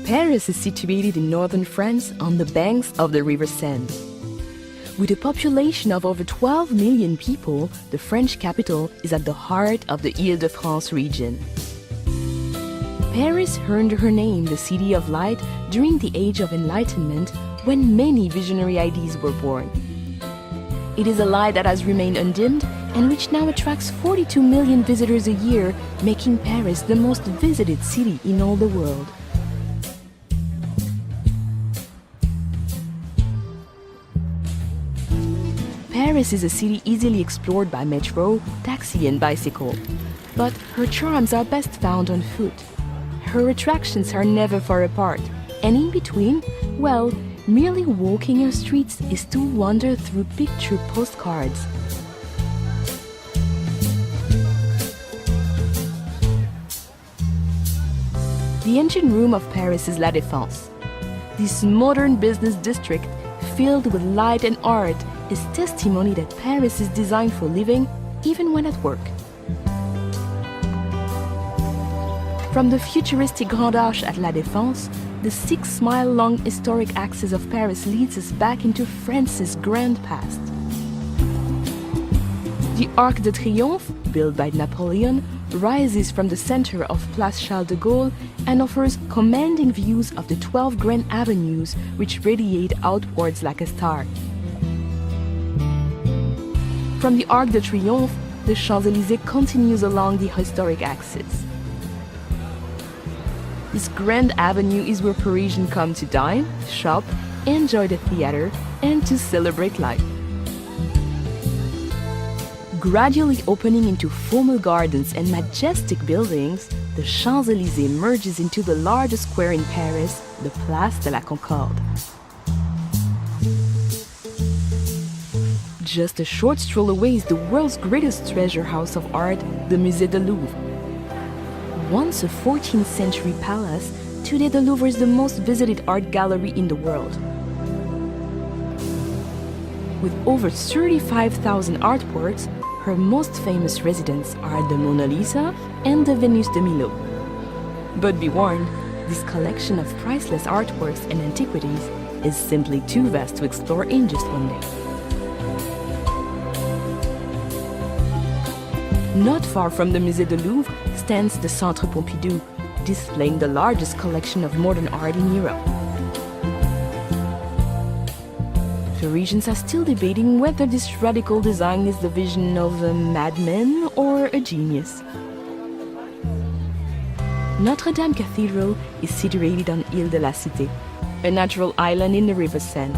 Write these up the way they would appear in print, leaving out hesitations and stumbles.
Paris is situated in northern France on the banks of the River Seine. With a population of over 12 million people, the French capital is at the heart of the Île-de-France region. Paris earned her name the City of Light during the Age of Enlightenment, when many visionary ideas were born. It is a light that has remained undimmed and which now attracts 42 million visitors a year, making Paris the most visited city in all the world. Paris is a city easily explored by metro, taxi and bicycle. But her charms are best found on foot. Her attractions are never far apart, and in between, well, merely walking her streets is to wander through picture postcards. The engine room of Paris is La Défense. This modern business district, filled with light and art, is testimony that Paris is designed for living, even when at work. From the futuristic Grand Arche at La Défense, the 6-mile-long historic axis of Paris leads us back into France's grand past. The Arc de Triomphe, built by Napoleon, rises from the center of Place Charles de Gaulle and offers commanding views of the 12 grand avenues which radiate outwards like a star. From the Arc de Triomphe, the Champs-Élysées continues along the historic axis. This grand avenue is where Parisians come to dine, shop, enjoy the theater, and to celebrate life. Gradually opening into formal gardens and majestic buildings, the Champs-Élysées merges into the largest square in Paris, the Place de la Concorde. Just a short stroll away is the world's greatest treasure house of art, the Musée du Louvre. Once a 14th century palace, today the Louvre is the most visited art gallery in the world. With over 35,000 artworks, her most famous residents are the Mona Lisa and the Venus de Milo. But be warned, this collection of priceless artworks and antiquities is simply too vast to explore in just one day. Not far from the Musée du Louvre stands the Centre Pompidou, displaying the largest collection of modern art in Europe. Parisians are still debating whether this radical design is the vision of a madman or a genius. Notre Dame Cathedral is situated on Île de la Cité, a natural island in the River Seine.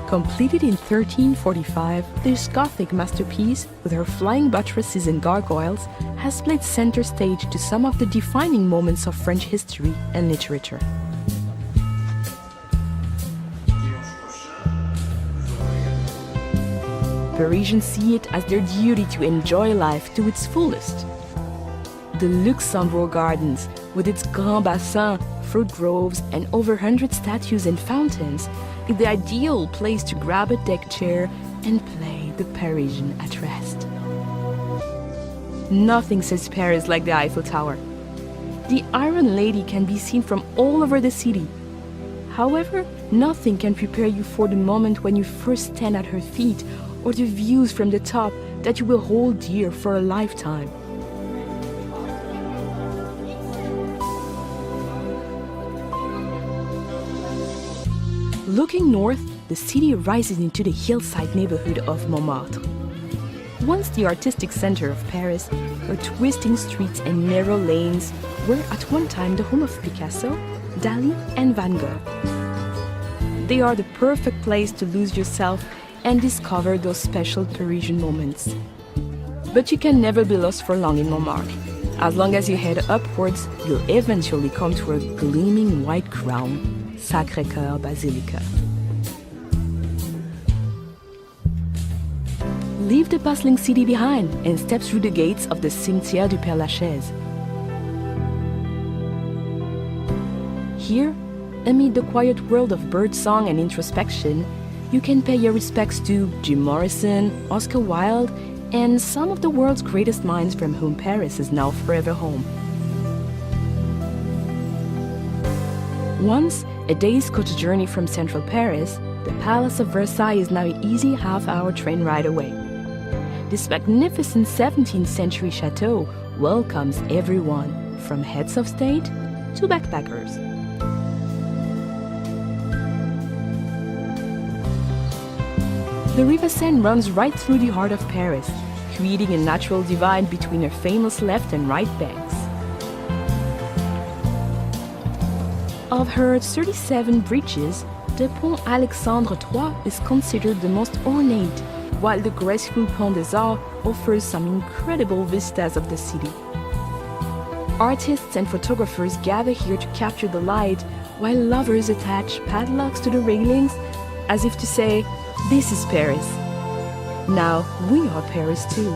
Completed in 1345, this Gothic masterpiece, with her flying buttresses and gargoyles, has played center stage to some of the defining moments of French history and literature. Parisians see it as their duty to enjoy life to its fullest. The Luxembourg Gardens, with its Grand Bassin, fruit groves, and over 100 statues and fountains, is the ideal place to grab a deck chair and play the Parisian at rest. Nothing says Paris like the Eiffel Tower. The Iron Lady can be seen from all over the city. However, nothing can prepare you for the moment when you first stand at her feet, or the views from the top that you will hold dear for a lifetime. Looking north, the city rises into the hillside neighborhood of Montmartre. Once the artistic center of Paris, her twisting streets and narrow lanes were at one time the home of Picasso, Dali, and Van Gogh. They are the perfect place to lose yourself and discover those special Parisian moments. But you can never be lost for long in Montmartre. As long as you head upwards, you'll eventually come to a gleaming white crown, Sacré-Cœur Basilica. Leave the bustling city behind and step through the gates of the Cimetière du Père-Lachaise. Here, amid the quiet world of birdsong and introspection, you can pay your respects to Jim Morrison, Oscar Wilde, and some of the world's greatest minds from whom Paris is now forever home. Once a day's coach journey from central Paris, the Palace of Versailles is now an easy half-hour train ride away. This magnificent 17th century chateau welcomes everyone, from heads of state to backpackers. The River Seine runs right through the heart of Paris, creating a natural divide between her famous left and right banks. Of her 37 bridges, the Pont Alexandre III is considered the most ornate, while the graceful Pont des Arts offers some incredible vistas of the city. Artists and photographers gather here to capture the light, while lovers attach padlocks to the railings, as if to say, "This is Paris. Now we are Paris too."